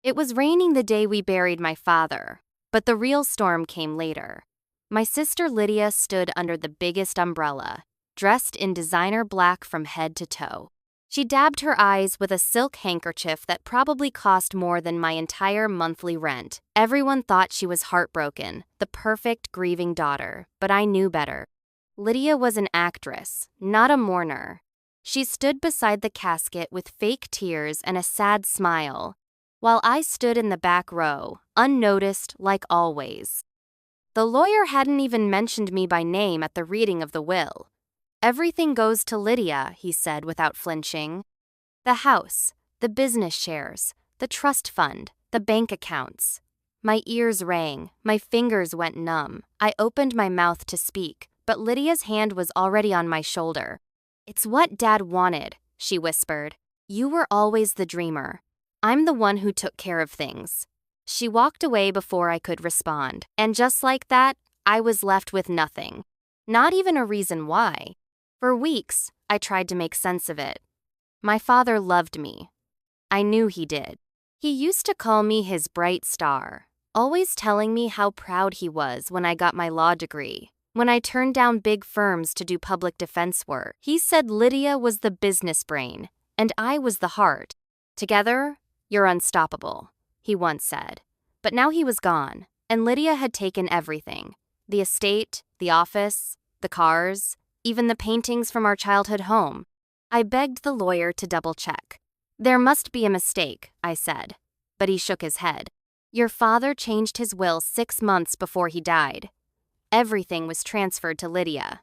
It was raining the day we buried my father, but the real storm came later. My sister Lydia stood under the biggest umbrella, dressed in designer black from head to toe. She dabbed her eyes with a silk handkerchief that probably cost more than my entire monthly rent. Everyone thought she was heartbroken, the perfect grieving daughter, but I knew better. Lydia was an actress, not a mourner. She stood beside the casket with fake tears and a sad smile, while I stood in the back row, unnoticed like always. The lawyer hadn't even mentioned me by name at the reading of the will. "Everything goes to Lydia," he said without flinching. "The house, the business shares, the trust fund, the bank accounts." My ears rang, my fingers went numb. I opened my mouth to speak, but Lydia's hand was already on my shoulder. "It's what Dad wanted," she whispered. "You were always the dreamer. I'm the one who took care of things." She walked away before I could respond, and just like that, I was left with nothing. Not even a reason why. For weeks, I tried to make sense of it. My father loved me. I knew he did. He used to call me his bright star, always telling me how proud he was when I got my law degree. When I turned down big firms to do public defense work, he said Lydia was the business brain, and I was the heart. "Together, you're unstoppable," he once said. But now he was gone, and Lydia had taken everything. The estate, the office, the cars, even the paintings from our childhood home. I begged the lawyer to double-check. "There must be a mistake," I said. But he shook his head. "Your father changed his will 6 months before he died. Everything was transferred to Lydia."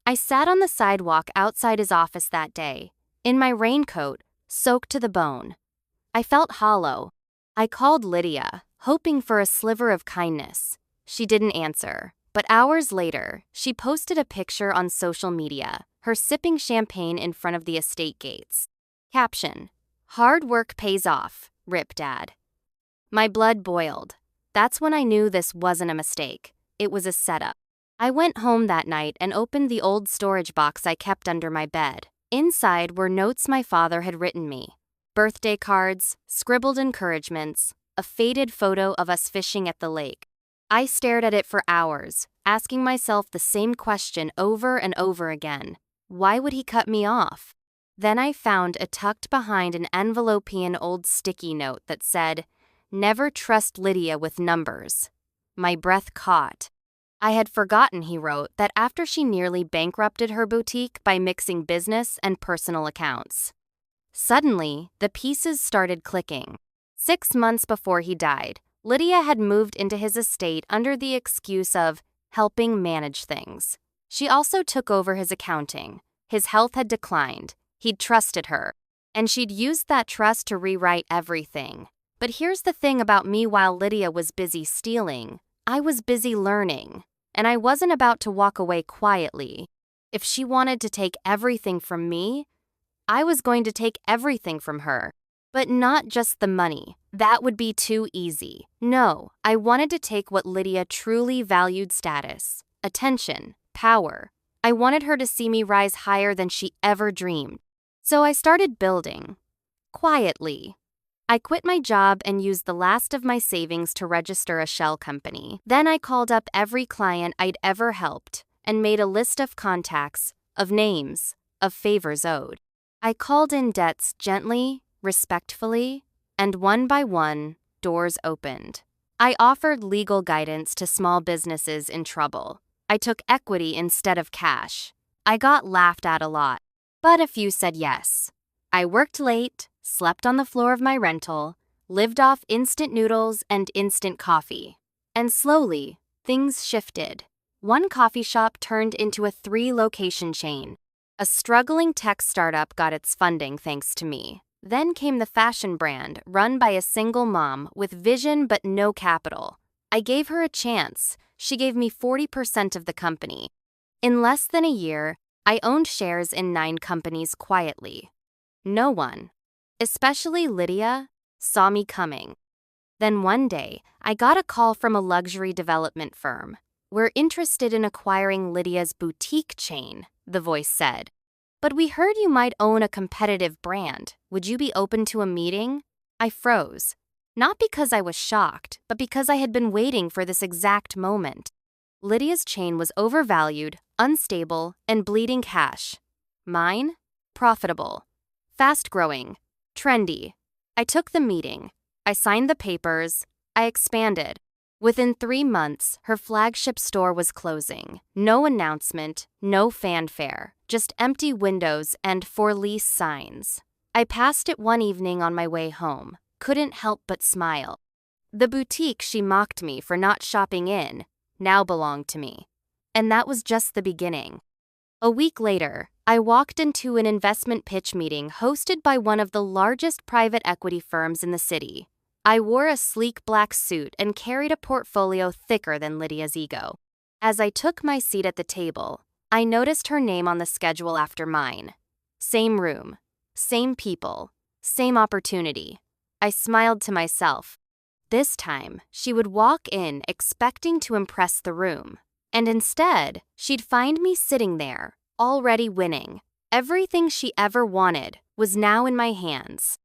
I sat on the sidewalk outside his office that day, in my raincoat, soaked to the bone. I felt hollow. I called Lydia, hoping for a sliver of kindness. She didn't answer, but hours later, she posted a picture on social media, her sipping champagne in front of the estate gates. Caption: "Hard work pays off, Rip Dad." My blood boiled. That's when I knew this wasn't a mistake. It was a setup. I went home that night and opened the old storage box I kept under my bed. Inside were notes my father had written me. Birthday cards, scribbled encouragements, a faded photo of us fishing at the lake. I stared at it for hours, asking myself the same question over and over again. Why would he cut me off? Then I found a tucked behind an envelopian old sticky note that said, "Never trust Lydia with numbers." My breath caught. I had forgotten, he wrote, that after she nearly bankrupted her boutique by mixing business and personal accounts. Suddenly, the pieces started clicking. 6 months before he died, Lydia had moved into his estate under the excuse of helping manage things. She also took over his accounting. His health had declined. He'd trusted her, and she'd used that trust to rewrite everything. But here's the thing about me: while Lydia was busy stealing, I was busy learning, and I wasn't about to walk away quietly. If she wanted to take everything from me, I was going to take everything from her. But not just the money. That would be too easy. No, I wanted to take what Lydia truly valued: status, attention, power. I wanted her to see me rise higher than she ever dreamed. So I started building. Quietly. I quit my job and used the last of my savings to register a shell company. Then I called up every client I'd ever helped and made a list of contacts, of names, of favors owed. I called in debts gently, respectfully, and one by one, doors opened. I offered legal guidance to small businesses in trouble. I took equity instead of cash. I got laughed at a lot, but a few said yes. I worked late, slept on the floor of my rental, lived off instant noodles and instant coffee. And slowly, things shifted. One coffee shop turned into a 3-location chain. A struggling tech startup got its funding thanks to me. Then came the fashion brand, run by a single mom with vision but no capital. I gave her a chance. She gave me 40% of the company. In less than a year, I owned shares in 9 companies quietly. No one, especially Lydia, saw me coming. Then one day, I got a call from a luxury development firm. "We're interested in acquiring Lydia's boutique chain," the voice said. "But we heard you might own a competitive brand. Would you be open to a meeting?" I froze. Not because I was shocked, but because I had been waiting for this exact moment. Lydia's chain was overvalued, unstable, and bleeding cash. Mine? Profitable. Fast-growing. Trendy. I took the meeting. I signed the papers. I expanded. Within 3 months, her flagship store was closing. No announcement, no fanfare, just empty windows and for lease signs. I passed it one evening on my way home, couldn't help but smile. The boutique she mocked me for not shopping in now belonged to me. And that was just the beginning. A week later, I walked into an investment pitch meeting hosted by one of the largest private equity firms in the city. I wore a sleek black suit and carried a portfolio thicker than Lydia's ego. As I took my seat at the table, I noticed her name on the schedule after mine. Same room, same people, same opportunity. I smiled to myself. This time, she would walk in expecting to impress the room. And instead, she'd find me sitting there, already winning. Everything she ever wanted was now in my hands.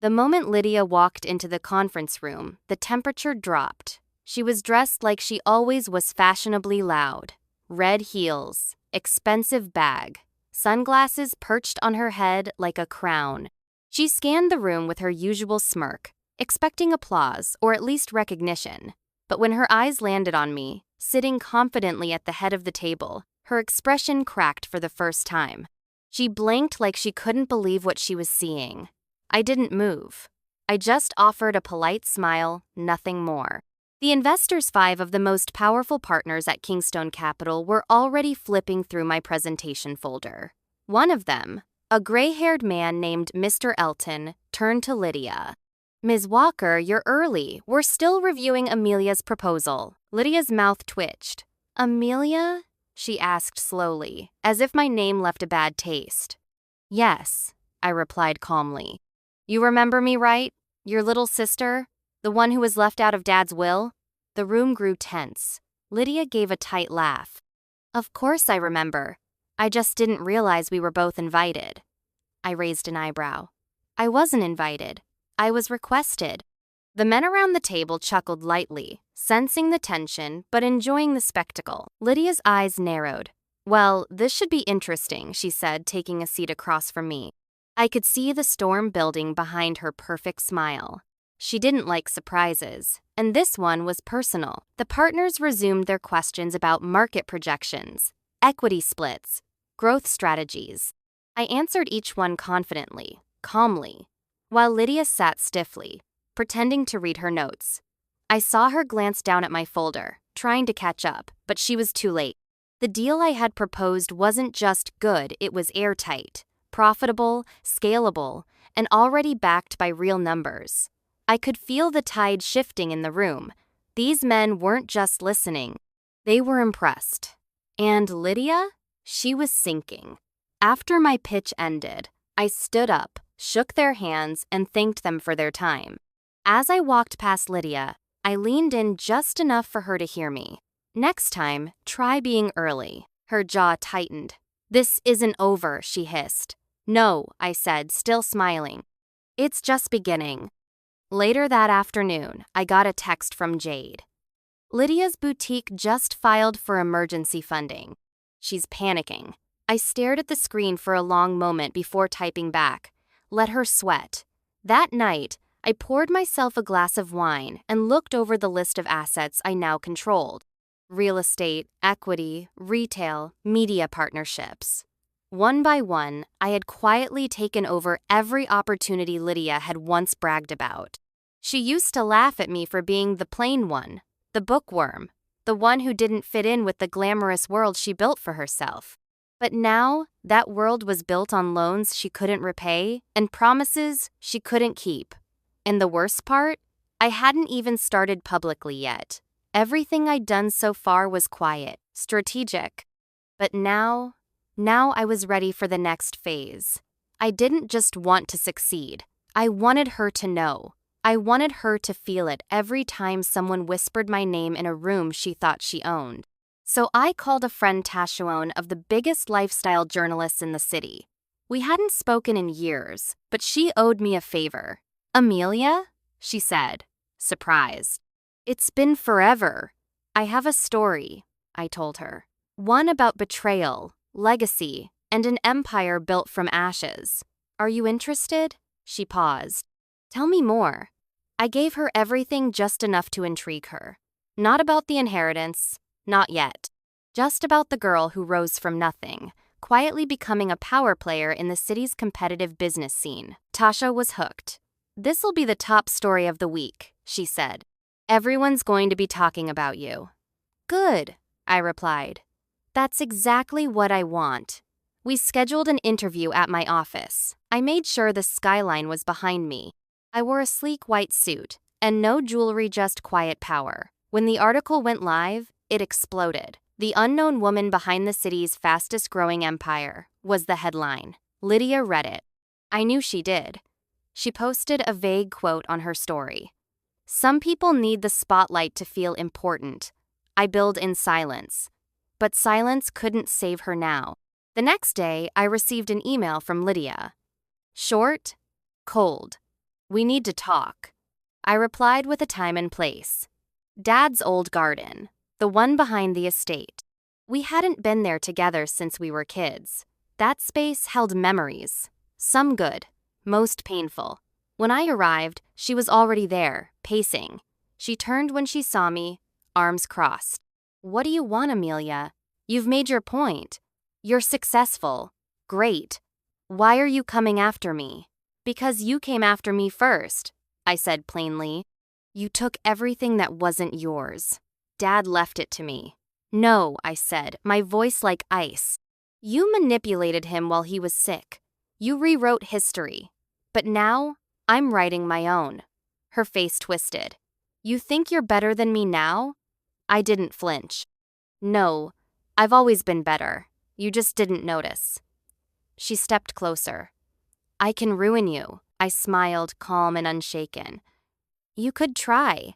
The moment Lydia walked into the conference room, the temperature dropped. She was dressed like she always was, fashionably loud. Red heels, expensive bag, sunglasses perched on her head like a crown. She scanned the room with her usual smirk, expecting applause or at least recognition. But when her eyes landed on me, sitting confidently at the head of the table, her expression cracked for the first time. She blinked like she couldn't believe what she was seeing. I didn't move. I just offered a polite smile, nothing more. The investors, 5 of the most powerful partners at Kingstone Capital, were already flipping through my presentation folder. One of them, a gray-haired man named Mr. Elton, turned to Lydia. "Ms. Walker, you're early. We're still reviewing Amelia's proposal." Lydia's mouth twitched. "Amelia?" she asked slowly, as if my name left a bad taste. "Yes," I replied calmly. "You remember me, right? Your little sister? The one who was left out of Dad's will?" The room grew tense. Lydia gave a tight laugh. "Of course I remember. I just didn't realize we were both invited." I raised an eyebrow. "I wasn't invited. I was requested." The men around the table chuckled lightly, sensing the tension but enjoying the spectacle. Lydia's eyes narrowed. "Well, this should be interesting," she said, taking a seat across from me. I could see the storm building behind her perfect smile. She didn't like surprises, and this one was personal. The partners resumed their questions about market projections, equity splits, growth strategies. I answered each one confidently, calmly, while Lydia sat stiffly, pretending to read her notes. I saw her glance down at my folder, trying to catch up, but she was too late. The deal I had proposed wasn't just good, it was airtight, profitable, scalable, and already backed by real numbers. I could feel the tide shifting in the room. These men weren't just listening. They were impressed. And Lydia? She was sinking. After my pitch ended, I stood up, shook their hands, and thanked them for their time. As I walked past Lydia, I leaned in just enough for her to hear me. "Next time, try being early." Her jaw tightened. "This isn't over," she hissed. "No," I said, still smiling. "It's just beginning." Later that afternoon, I got a text from Jade. "Lydia's boutique just filed for emergency funding. She's panicking." I stared at the screen for a long moment before typing back. Let her sweat. That night, I poured myself a glass of wine and looked over the list of assets I now controlled. Real estate, equity, retail, media partnerships. One by one, I had quietly taken over every opportunity Lydia had once bragged about. She used to laugh at me for being the plain one, the bookworm, the one who didn't fit in with the glamorous world she built for herself. But now, that world was built on loans she couldn't repay and promises she couldn't keep. And the worst part? I hadn't even started publicly yet. Everything I'd done so far was quiet, strategic. But now I was ready for the next phase. I didn't just want to succeed. I wanted her to know. I wanted her to feel it every time someone whispered my name in a room she thought she owned. So I called a friend, Tashuon, of the biggest lifestyle journalists in the city. We hadn't spoken in years, but she owed me a favor. "Amelia?" she said. surprised. It's been forever. I have a story, I told her. One about betrayal, legacy, and an empire built from ashes. Are you interested? She paused. Tell me more. I gave her everything just enough to intrigue her. Not about the inheritance, not yet. Just about the girl who rose from nothing, quietly becoming a power player in the city's competitive business scene. Tasha was hooked. This'll be the top story of the week, she said. Everyone's going to be talking about you. Good, I replied. That's exactly what I want. We scheduled an interview at my office. I made sure the skyline was behind me. I wore a sleek white suit, and no jewelry, just quiet power. When the article went live, it exploded. The unknown woman behind the city's fastest-growing empire was the headline. Lydia read it. I knew she did. She posted a vague quote on her story. Some people need the spotlight to feel important. I build in silence. But silence couldn't save her now. The next day, I received an email from Lydia. Short, cold. We need to talk. I replied with a time and place. Dad's old garden, the one behind the estate. We hadn't been there together since we were kids. That space held memories, some good, most painful. When I arrived, she was already there, pacing. She turned when she saw me, arms crossed. What do you want, Amelia? You've made your point. You're successful. Great. Why are you coming after me? Because you came after me first, I said plainly. You took everything that wasn't yours. Dad left it to me. No, I said, my voice like ice. You manipulated him while he was sick. You rewrote history. But now, I'm writing my own. Her face twisted. You think you're better than me now? I didn't flinch. No, I've always been better. You just didn't notice. She stepped closer. I can ruin you, I smiled, calm and unshaken. You could try,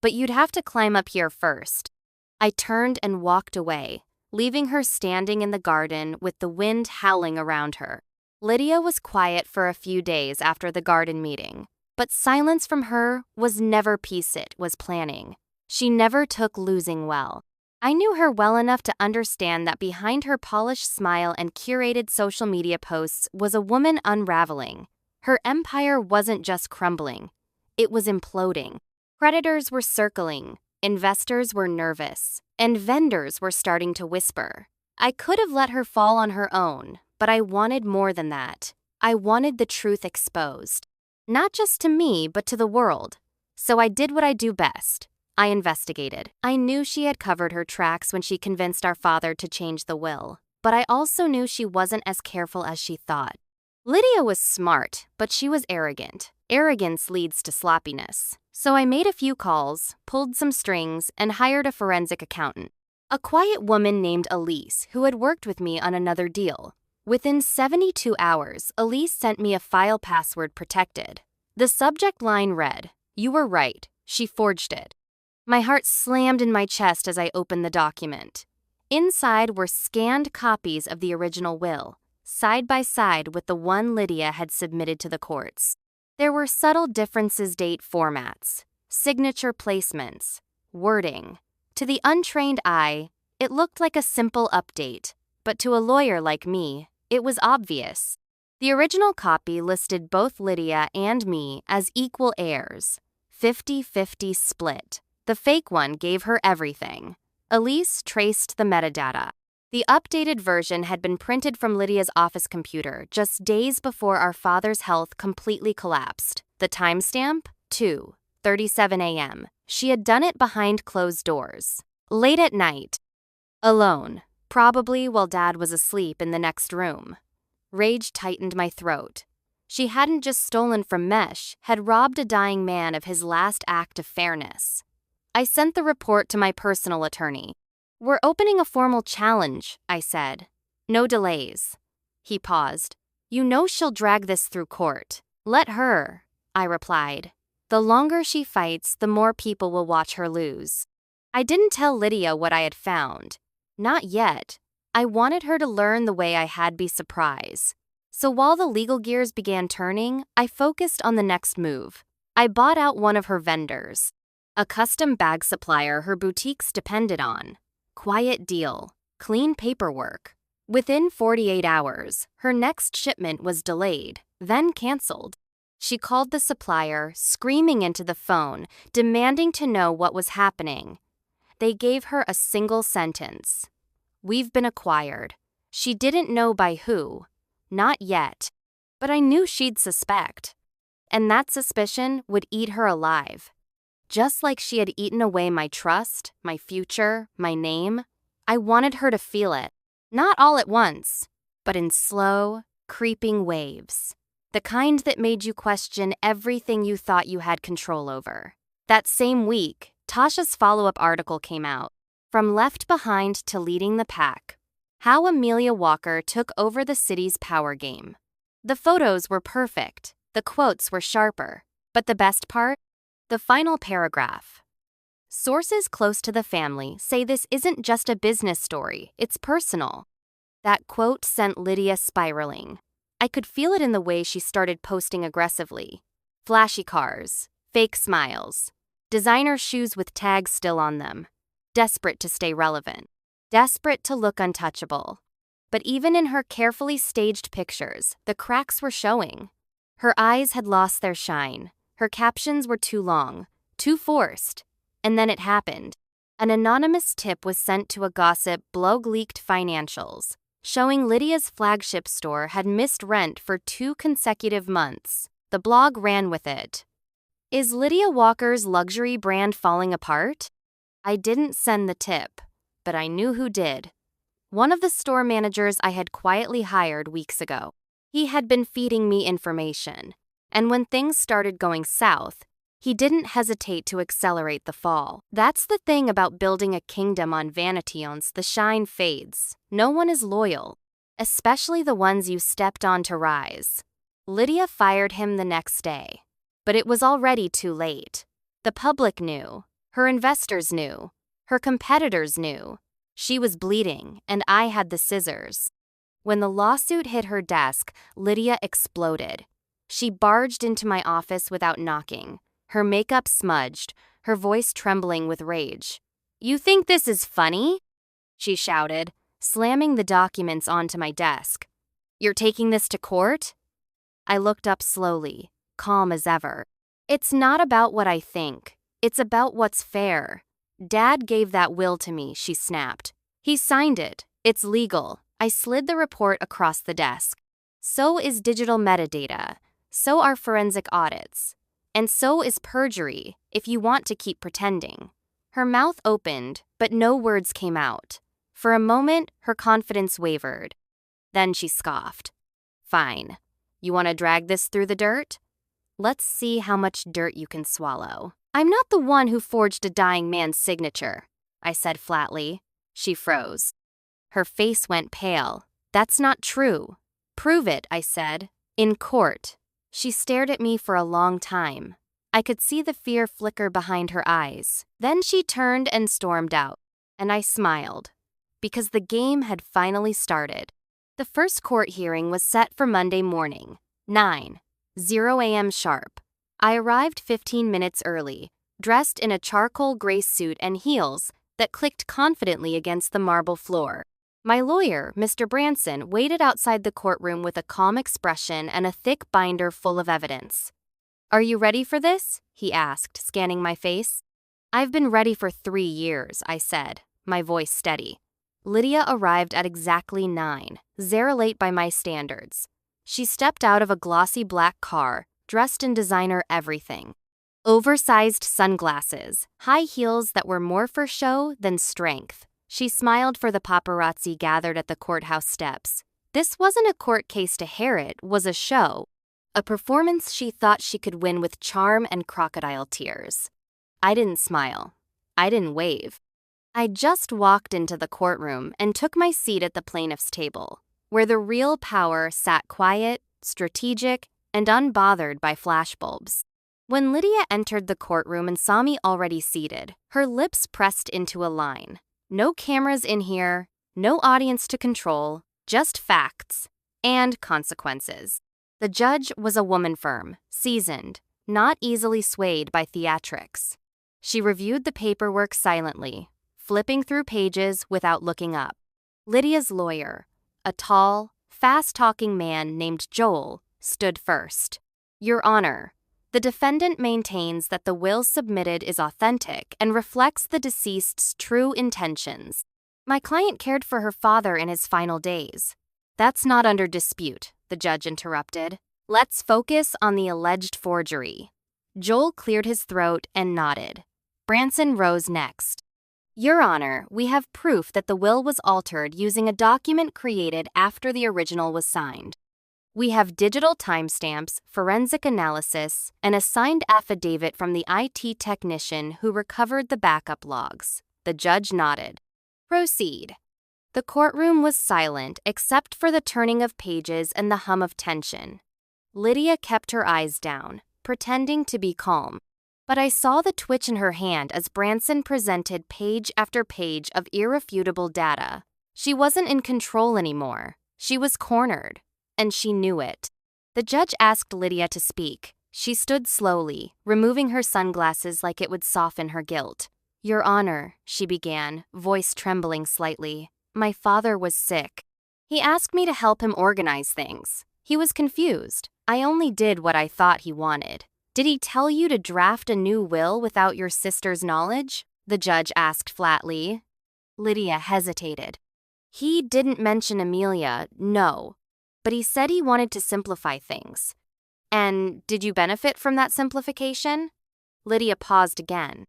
but you'd have to climb up here first. I turned and walked away, leaving her standing in the garden with the wind howling around her. Lydia was quiet for a few days after the garden meeting, but silence from her was never peace, it was planning. She never took losing well. I knew her well enough to understand that behind her polished smile and curated social media posts was a woman unraveling. Her empire wasn't just crumbling, it was imploding. Creditors were circling, investors were nervous, and vendors were starting to whisper. I could have let her fall on her own, but I wanted more than that. I wanted the truth exposed. Not just to me, but to the world. So I did what I do best. I investigated. I knew she had covered her tracks when she convinced our father to change the will, but I also knew she wasn't as careful as she thought. Lydia was smart, but she was arrogant. Arrogance leads to sloppiness. So I made a few calls, pulled some strings, and hired a forensic accountant. A quiet woman named Elise, who had worked with me on another deal. Within 72 hours, Elise sent me a file password protected. The subject line read, "You were right, she forged it." My heart slammed in my chest as I opened the document. Inside were scanned copies of the original will, side by side with the one Lydia had submitted to the courts. There were subtle differences, date formats, signature placements, wording. To the untrained eye, it looked like a simple update, but to a lawyer like me, it was obvious. The original copy listed both Lydia and me as equal heirs, 50-50 split. The fake one gave her everything. Elise traced the metadata. The updated version had been printed from Lydia's office computer just days before our father's health completely collapsed. The timestamp? 2:37 a.m. She had done it behind closed doors. Late at night. Alone. Probably while Dad was asleep in the next room. Rage tightened my throat. She hadn't just stolen from Mesh, had robbed a dying man of his last act of fairness. I sent the report to my personal attorney. We're opening a formal challenge, I said. No delays. He paused. You know she'll drag this through court. Let her, I replied. The longer she fights, the more people will watch her lose. I didn't tell Lydia what I had found. Not yet. I wanted her to learn the way I had be surprised. So while the legal gears began turning, I focused on the next move. I bought out one of her vendors, a custom bag supplier her boutiques depended on. Quiet deal, clean paperwork. Within 48 hours, her next shipment was delayed, then canceled. She called the supplier, screaming into the phone, demanding to know what was happening. They gave her a single sentence. "We've been acquired." She didn't know by who. Not yet. But I knew she'd suspect. And that suspicion would eat her alive. Just like she had eaten away my trust, my future, my name, I wanted her to feel it. Not all at once, but in slow, creeping waves. The kind that made you question everything you thought you had control over. That same week, Tasha's follow-up article came out. From Left Behind to Leading the Pack. How Amelia Walker Took Over the City's Power Game. The photos were perfect. The quotes were sharper. But the best part? The final paragraph. Sources close to the family say this isn't just a business story, it's personal. That quote sent Lydia spiraling. I could feel it in the way she started posting aggressively. Flashy cars, fake smiles, designer shoes with tags still on them. Desperate to stay relevant. Desperate to look untouchable. But even in her carefully staged pictures, the cracks were showing. Her eyes had lost their shine. Her captions were too long, too forced. And then it happened. An anonymous tip was sent to a gossip blog leaked financials, showing Lydia's flagship store had missed rent for 2 consecutive months. The blog ran with it. Is Lydia Walker's luxury brand falling apart? I didn't send the tip, but I knew who did. One of the store managers I had quietly hired weeks ago. He had been feeding me information, and when things started going south, he didn't hesitate to accelerate the fall. That's the thing about building a kingdom on vanity. Once the shine fades, no one is loyal, especially the ones you stepped on to rise. Lydia fired him the next day, but it was already too late. The public knew, her investors knew, her competitors knew. She was bleeding, and I had the scissors. When the lawsuit hit her desk, Lydia exploded. She barged into my office without knocking, her makeup smudged, her voice trembling with rage. "You think this is funny?" she shouted, slamming the documents onto my desk. "You're taking this to court?" I looked up slowly, calm as ever. "It's not about what I think. It's about what's fair. Dad gave that will to me," she snapped. "He signed it. It's legal." I slid the report across the desk. "So is digital metadata. So are forensic audits. And so is perjury, if you want to keep pretending." Her mouth opened, but no words came out. For a moment, her confidence wavered. Then she scoffed. "Fine. You want to drag this through the dirt? Let's see how much dirt you can swallow." "I'm not the one who forged a dying man's signature," I said flatly. She froze. Her face went pale. "That's not true." "Prove it," I said. "In court." She stared at me for a long time. I could see the fear flicker behind her eyes. Then she turned and stormed out, and I smiled, because the game had finally started. The first court hearing was set for Monday morning, 9:00 a.m. sharp. I arrived 15 minutes early, dressed in a charcoal gray suit and heels that clicked confidently against the marble floor. My lawyer, Mr. Branson, waited outside the courtroom with a calm expression and a thick binder full of evidence. "Are you ready for this?" he asked, scanning my face. "I've been ready for 3 years," I said, my voice steady. Lydia arrived at exactly 9:00 late by my standards. She stepped out of a glossy black car, dressed in designer everything. Oversized sunglasses, high heels that were more for show than strength. She smiled for the paparazzi gathered at the courthouse steps. This wasn't a court case to Herod, was a show. A performance she thought she could win with charm and crocodile tears. I didn't smile. I didn't wave. I just walked into the courtroom and took my seat at the plaintiff's table, where the real power sat quiet, strategic, and unbothered by flashbulbs. When Lydia entered the courtroom and saw me already seated, her lips pressed into a line. No cameras in here, no audience to control, just facts and consequences. The judge was a woman firm, seasoned, not easily swayed by theatrics. She reviewed the paperwork silently, flipping through pages without looking up. Lydia's lawyer, a tall, fast-talking man named Joel, stood first. Your Honor, the defendant maintains that the will submitted is authentic and reflects the deceased's true intentions. My client cared for her father in his final days. That's not under dispute, the judge interrupted. Let's focus on the alleged forgery. Joel cleared his throat and nodded. Branson rose next. Your Honor, we have proof that the will was altered using a document created after the original was signed. We have digital timestamps, forensic analysis, and a signed affidavit from the IT technician who recovered the backup logs. The judge nodded. Proceed. The courtroom was silent except for the turning of pages and the hum of tension. Lydia kept her eyes down, pretending to be calm. But I saw the twitch in her hand as Branson presented page after page of irrefutable data. She wasn't in control anymore. She was cornered, and she knew it. The judge asked Lydia to speak. She stood slowly, removing her sunglasses like it would soften her guilt. Your Honor, she began, voice trembling slightly. My father was sick. He asked me to help him organize things. He was confused. I only did what I thought he wanted. Did he tell you to draft a new will without your sister's knowledge? The judge asked flatly. Lydia hesitated. He didn't mention Amelia, no. But he said he wanted to simplify things. And did you benefit from that simplification? Lydia paused again.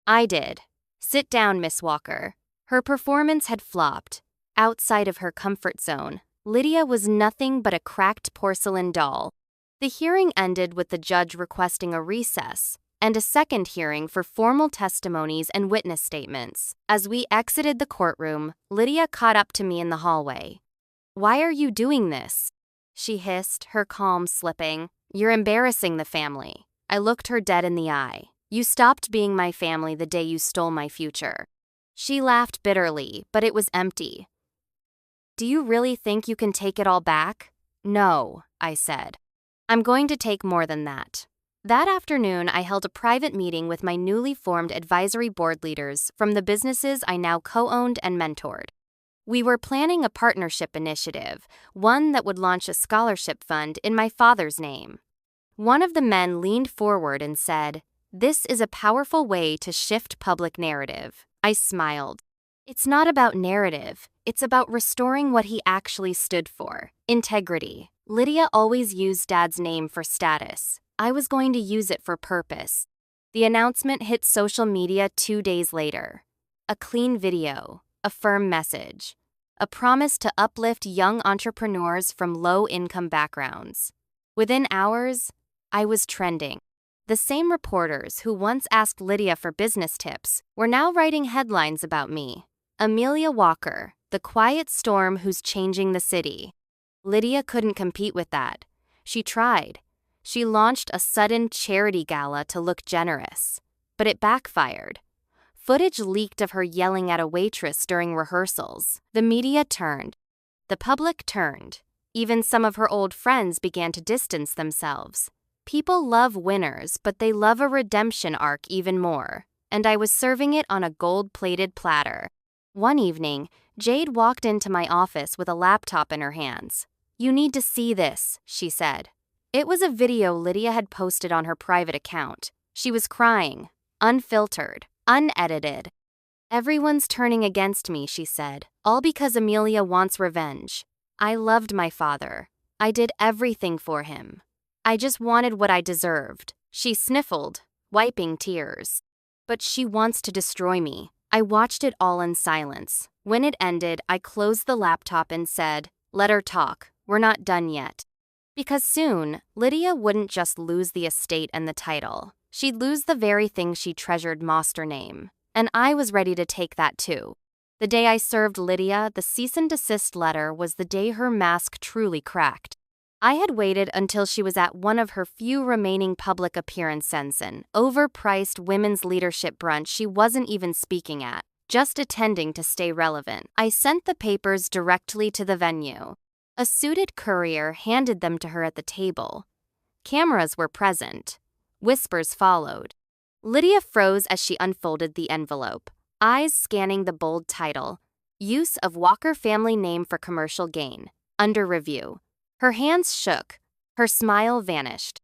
I did. Sit down, Miss Walker. Her performance had flopped. Outside of her comfort zone, Lydia was nothing but a cracked porcelain doll. The hearing ended with the judge requesting a recess and a second hearing for formal testimonies and witness statements. As we exited the courtroom, Lydia caught up to me in the hallway. Why are you doing this? She hissed, her calm slipping. You're embarrassing the family. I looked her dead in the eye. You stopped being my family the day you stole my future. She laughed bitterly, but it was empty. Do you really think you can take it all back? No, I said. I'm going to take more than that. That afternoon, I held a private meeting with my newly formed advisory board leaders from the businesses I now co-owned and mentored. We were planning a partnership initiative, one that would launch a scholarship fund in my father's name. One of the men leaned forward and said, "This is a powerful way to shift public narrative." I smiled. It's not about narrative, it's about restoring what he actually stood for, integrity. Lydia always used Dad's name for status. I was going to use it for purpose. The announcement hit social media 2 days later. A clean video, a firm message, a promise to uplift young entrepreneurs from low-income backgrounds. Within hours, I was trending. The same reporters who once asked Lydia for business tips were now writing headlines about me. Amelia Walker, the quiet storm who's changing the city. Lydia couldn't compete with that. She tried. She launched a sudden charity gala to look generous. But it backfired. Footage leaked of her yelling at a waitress during rehearsals. The media turned. The public turned. Even some of her old friends began to distance themselves. People love winners, but they love a redemption arc even more. And I was serving it on a gold-plated platter. One evening, Jade walked into my office with a laptop in her hands. You need to see this, she said. It was a video Lydia had posted on her private account. She was crying, unfiltered, unedited. Everyone's turning against me, she said, all because Amelia wants revenge. I loved my father. I did everything for him. I just wanted what I deserved. She sniffled, wiping tears. But she wants to destroy me. I watched it all in silence. When it ended, I closed the laptop and said, "Let her talk. We're not done yet." Because soon, Lydia wouldn't just lose the estate and the title. She'd lose the very thing she treasured most, her name. And I was ready to take that too. The day I served Lydia the cease and desist letter was the day her mask truly cracked. I had waited until she was at one of her few remaining public appearances, an overpriced women's leadership brunch she wasn't even speaking at, just attending to stay relevant. I sent the papers directly to the venue. A suited courier handed them to her at the table. Cameras were present. Whispers followed. Lydia froze as she unfolded the envelope, eyes scanning the bold title, Use of Walker Family Name for Commercial Gain, under review. Her hands shook. Her smile vanished.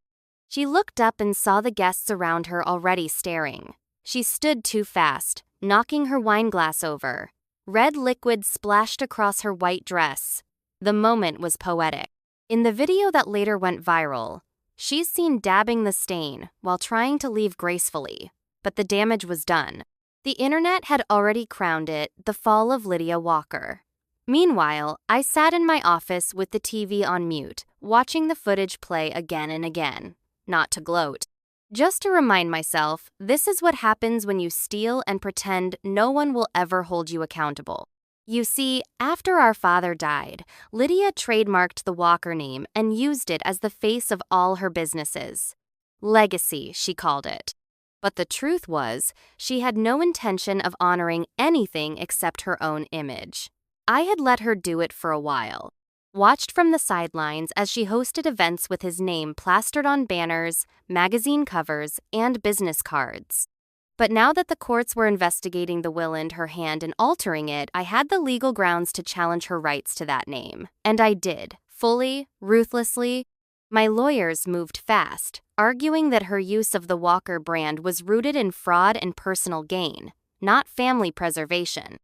She looked up and saw the guests around her already staring. She stood too fast, knocking her wineglass over. Red liquid splashed across her white dress. The moment was poetic. In the video that later went viral, she's seen dabbing the stain while trying to leave gracefully, but the damage was done. The internet had already crowned it the fall of Lydia Walker. Meanwhile, I sat in my office with the TV on mute, watching the footage play again and again. Not to gloat. Just to remind myself, this is what happens when you steal and pretend no one will ever hold you accountable. You see, after our father died, Lydia trademarked the Walker name and used it as the face of all her businesses. Legacy, she called it. But the truth was, she had no intention of honoring anything except her own image. I had let her do it for a while. Watched from the sidelines as she hosted events with his name plastered on banners, magazine covers, and business cards. But now that the courts were investigating the will and her hand in altering it, I had the legal grounds to challenge her rights to that name. And I did, fully, ruthlessly. My lawyers moved fast, arguing that her use of the Walker brand was rooted in fraud and personal gain, not family preservation.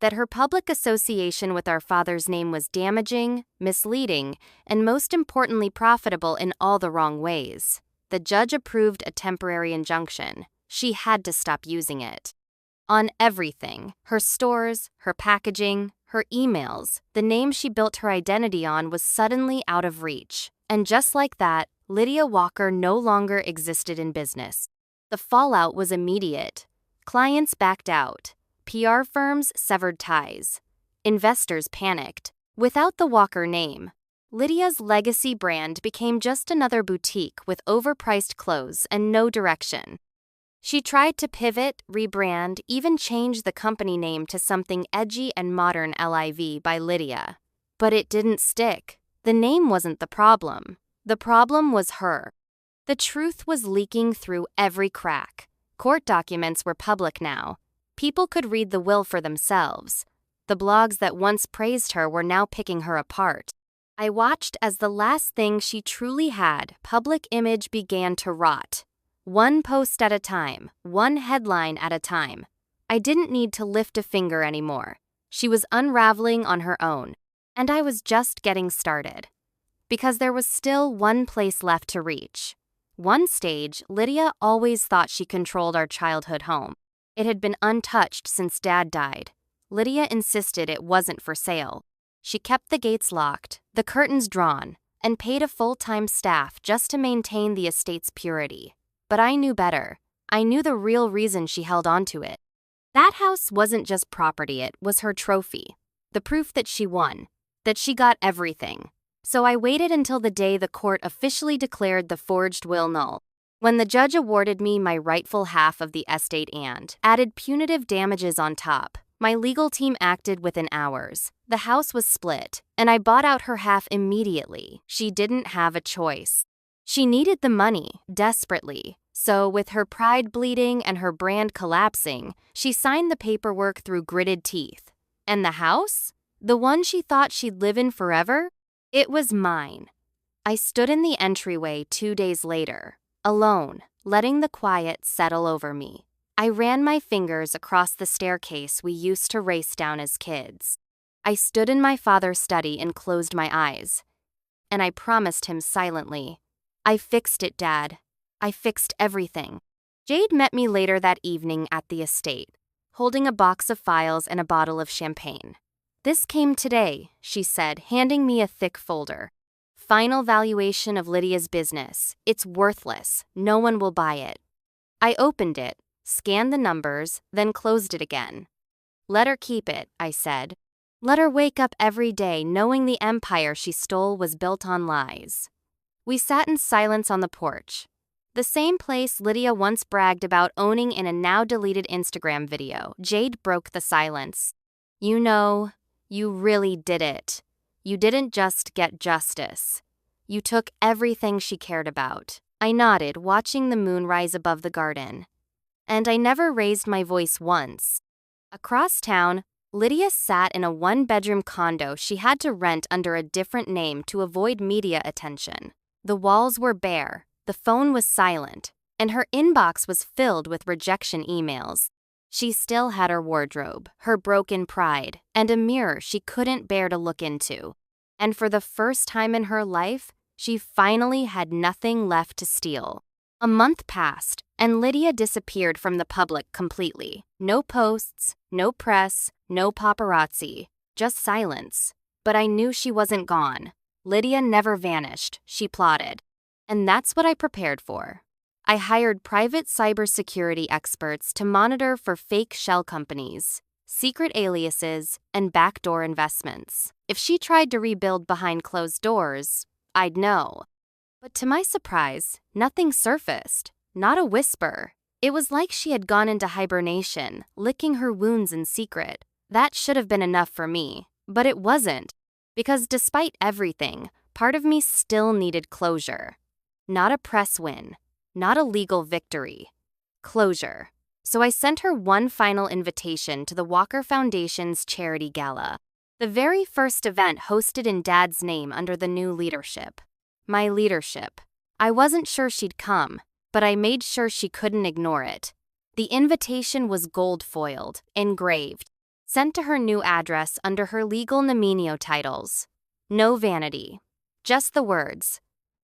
That her public association with our father's name was damaging, misleading, and most importantly profitable in all the wrong ways. The judge approved a temporary injunction. She had to stop using it. On everything, her stores, her packaging, her emails, the name she built her identity on was suddenly out of reach. And just like that, Lydia Walker no longer existed in business. The fallout was immediate. Clients backed out. PR firms severed ties. Investors panicked. Without the Walker name, Lydia's legacy brand became just another boutique with overpriced clothes and no direction. She tried to pivot, rebrand, even change the company name to something edgy and modern LIV by Lydia. But it didn't stick. The name wasn't the problem. The problem was her. The truth was leaking through every crack. Court documents were public now. People could read the will for themselves. The blogs that once praised her were now picking her apart. I watched as the last thing she truly had, public image, began to rot. One post at a time, one headline at a time. I didn't need to lift a finger anymore. She was unraveling on her own, and I was just getting started. Because there was still one place left to reach. One stage, Lydia always thought she controlled our childhood home. It had been untouched since Dad died. Lydia insisted it wasn't for sale. She kept the gates locked, the curtains drawn, and paid a full-time staff just to maintain the estate's purity. But I knew better. I knew the real reason she held onto it. That house wasn't just property, it was her trophy. The proof that she won, that she got everything. So I waited until the day the court officially declared the forged will null. When the judge awarded me my rightful half of the estate and added punitive damages on top, my legal team acted within hours. The house was split, and I bought out her half immediately. She didn't have a choice. She needed the money, desperately. So, with her pride bleeding and her brand collapsing, she signed the paperwork through gritted teeth. And the house? The one she thought she'd live in forever? It was mine. I stood in the entryway 2 days later, alone, letting the quiet settle over me. I ran my fingers across the staircase we used to race down as kids. I stood in my father's study and closed my eyes. And I promised him silently, "I fixed it, Dad. I fixed everything." Jade met me later that evening at the estate, holding a box of files and a bottle of champagne. "This came today," she said, handing me a thick folder. "Final valuation of Lydia's business. It's worthless. No one will buy it." I opened it, scanned the numbers, then closed it again. "Let her keep it," I said. "Let her wake up every day knowing the empire she stole was built on lies." We sat in silence on the porch. The same place Lydia once bragged about owning in a now-deleted Instagram video. Jade broke the silence. "You know, you really did it. You didn't just get justice. You took everything she cared about. I nodded, watching the moon rise above the garden. And I never raised my voice once. Across town, Lydia sat in a one-bedroom condo she had to rent under a different name to avoid media attention. The walls were bare, the phone was silent, and her inbox was filled with rejection emails. She still had her wardrobe, her broken pride, and a mirror she couldn't bear to look into. And for the first time in her life, she finally had nothing left to steal. A month passed, and Lydia disappeared from the public completely. No posts, no press, no paparazzi, just silence. But I knew she wasn't gone. Lydia never vanished, she plotted. And that's what I prepared for. I hired private cybersecurity experts to monitor for fake shell companies, secret aliases, and backdoor investments. If she tried to rebuild behind closed doors, I'd know. But to my surprise, nothing surfaced, not a whisper. It was like she had gone into hibernation, licking her wounds in secret. That should have been enough for me, but it wasn't. Because despite everything, part of me still needed closure. Not a press win, not a legal victory. Closure. So I sent her one final invitation to the Walker Foundation's charity gala, the very first event hosted in Dad's name under the new leadership. My leadership. I wasn't sure she'd come, but I made sure she couldn't ignore it. The invitation was gold-foiled, engraved, sent to her new address under her legal nominio titles. No vanity. Just the words.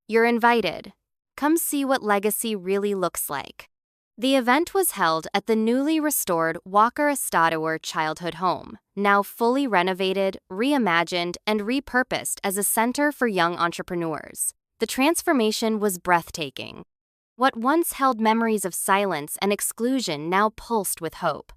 You're invited. Come see what legacy really looks like. The event was held at the newly restored Walker Estador childhood home, now fully renovated, reimagined, and repurposed as a center for young entrepreneurs. The transformation was breathtaking. What once held memories of silence and exclusion now pulsed with hope.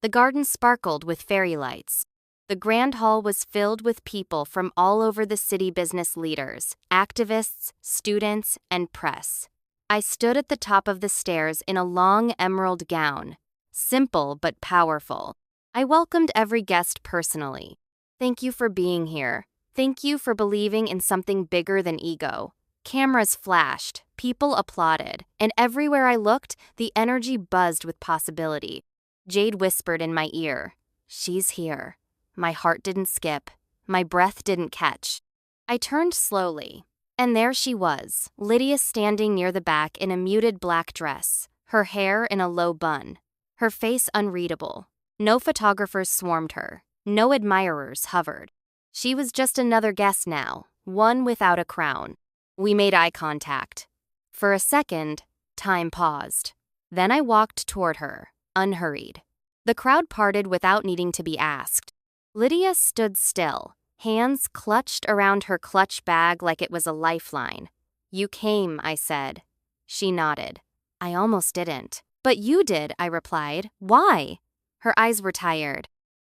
The garden sparkled with fairy lights. The grand hall was filled with people from all over the city, business leaders, activists, students, and press. I stood at the top of the stairs in a long emerald gown, simple but powerful. I welcomed every guest personally. Thank you for being here. Thank you for believing in something bigger than ego. Cameras flashed, people applauded, and everywhere I looked, the energy buzzed with possibility. Jade whispered in my ear, "She's here." My heart didn't skip. My breath didn't catch. I turned slowly. And there she was, Lydia, standing near the back in a muted black dress, her hair in a low bun, her face unreadable. No photographers swarmed her, no admirers hovered. She was just another guest now, one without a crown. We made eye contact. For a second, time paused. Then I walked toward her, unhurried. The crowd parted without needing to be asked. Lydia stood still, hands clutched around her clutch bag like it was a lifeline. "You came," I said. She nodded. "I almost didn't." "But you did," I replied. "Why?" Her eyes were tired.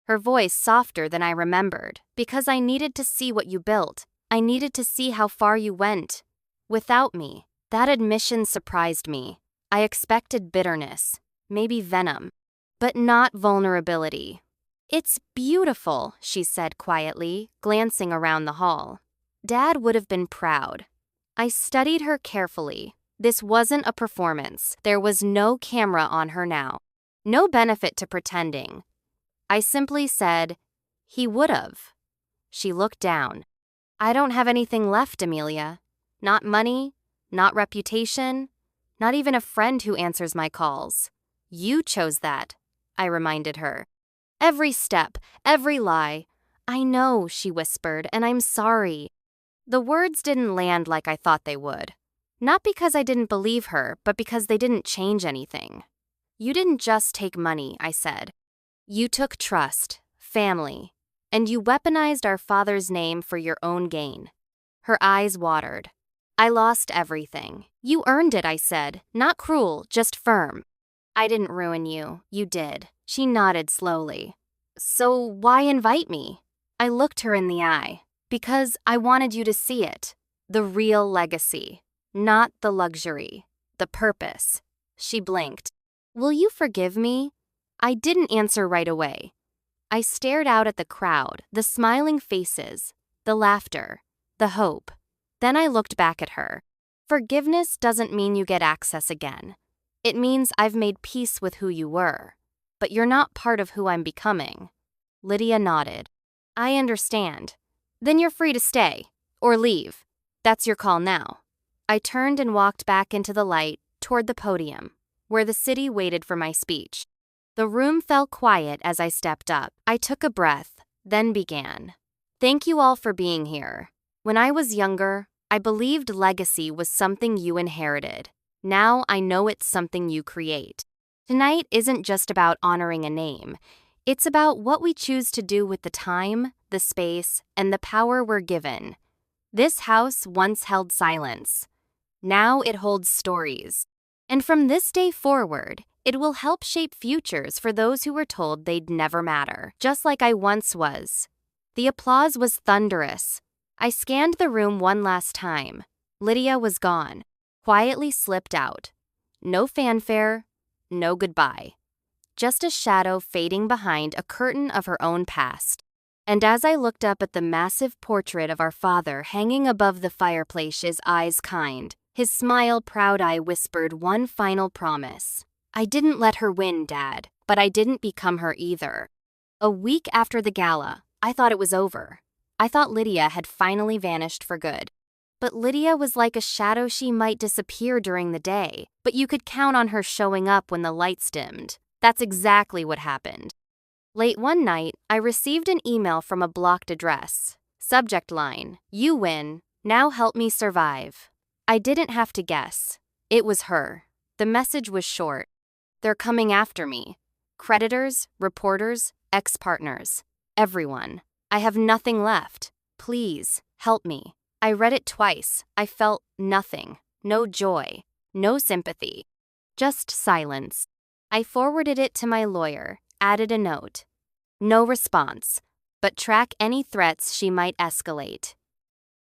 Her voice softer than I remembered. "Because I needed to see what you built. I needed to see how far you went. Without me." That admission surprised me. I expected bitterness, maybe venom, but not vulnerability. "It's beautiful," she said quietly, glancing around the hall. Dad would have been proud. I studied her carefully. This wasn't a performance. There was no camera on her now. No benefit to pretending. I simply said, "He would have." She looked down. "I don't have anything left, Amelia. Not money, not reputation, not even a friend who answers my calls. You chose that," I reminded her. "Every step, every lie." "I know," she whispered, "and I'm sorry." The words didn't land like I thought they would. Not because I didn't believe her, but because they didn't change anything. "You didn't just take money," I said. "You took trust, family, and you weaponized our father's name for your own gain." Her eyes watered. "I lost everything." "You earned it," I said. "Not cruel, just firm." "I didn't ruin you. You did." She nodded slowly. "So why invite me?" I looked her in the eye. "Because I wanted you to see it. The real legacy. Not the luxury. The purpose." She blinked. "Will you forgive me?" I didn't answer right away. I stared out at the crowd, the smiling faces, the laughter, the hope. Then I looked back at her. Forgiveness doesn't mean you get access again. It means I've made peace with who you were. But you're not part of who I'm becoming. Lydia nodded. I understand. Then you're free to stay. Or leave. That's your call now. I turned and walked back into the light, toward the podium, where the city waited for my speech. The room fell quiet as I stepped up. I took a breath, then began. Thank you all for being here. When I was younger, I believed legacy was something you inherited. Now I know it's something you create. Tonight isn't just about honoring a name. It's about what we choose to do with the time, the space, and the power we're given. This house once held silence. Now it holds stories. And from this day forward, it will help shape futures for those who were told they'd never matter, just like I once was. The applause was thunderous. I scanned the room one last time. Lydia was gone, quietly slipped out. No fanfare, no goodbye. Just a shadow fading behind a curtain of her own past. And as I looked up at the massive portrait of our father hanging above the fireplace, his eyes kind, his smile proud, I whispered one final promise. I didn't let her win, Dad, but I didn't become her either. A week after the gala, I thought it was over. I thought Lydia had finally vanished for good. But Lydia was like a shadow. She might disappear during the day, but you could count on her showing up when the lights dimmed. That's exactly what happened. Late one night, I received an email from a blocked address. Subject line, "You win, now help me survive." I didn't have to guess. It was her. The message was short. They're coming after me. Creditors, reporters, ex-partners, everyone. I have nothing left. Please, help me. I read it twice. I felt nothing. No joy. No sympathy. Just silence. I forwarded it to my lawyer, added a note. No response, but track any threats she might escalate.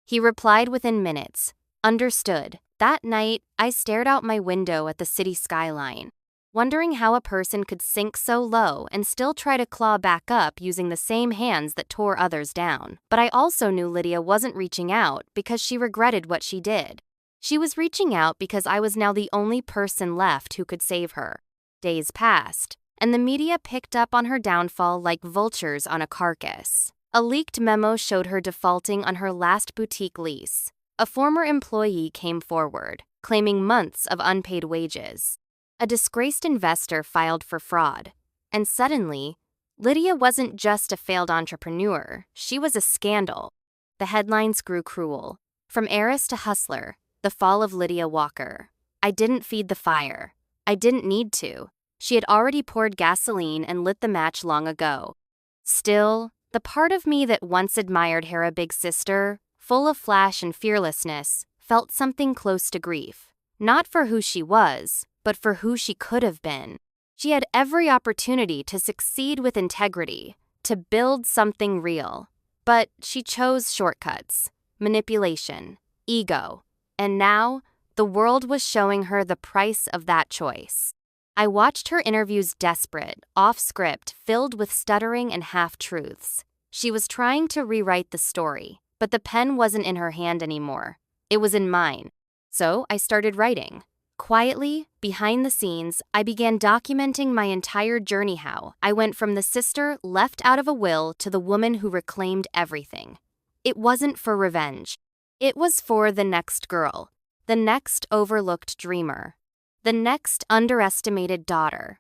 He replied within minutes. Understood. That night, I stared out my window at the city skyline, wondering how a person could sink so low and still try to claw back up using the same hands that tore others down. But I also knew Lydia wasn't reaching out because she regretted what she did. She was reaching out because I was now the only person left who could save her. Days passed, and the media picked up on her downfall like vultures on a carcass. A leaked memo showed her defaulting on her last boutique lease. A former employee came forward, claiming months of unpaid wages. A disgraced investor filed for fraud. And suddenly, Lydia wasn't just a failed entrepreneur, she was a scandal. The headlines grew cruel. From heiress to hustler, the fall of Lydia Walker. I didn't feed the fire. I didn't need to. She had already poured gasoline and lit the match long ago. Still, the part of me that once admired her, a big sister, full of flash and fearlessness, felt something close to grief. Not for who she was, but for who she could have been. She had every opportunity to succeed with integrity, to build something real. But she chose shortcuts, manipulation, ego. And now, the world was showing her the price of that choice. I watched her interviews desperate, off-script, filled with stuttering and half-truths. She was trying to rewrite the story, but the pen wasn't in her hand anymore. It was in mine. So I started writing. Quietly, behind the scenes, I began documenting my entire journey, how I went from the sister left out of a will to the woman who reclaimed everything. It wasn't for revenge. It was for the next girl, the next overlooked dreamer, the next underestimated daughter.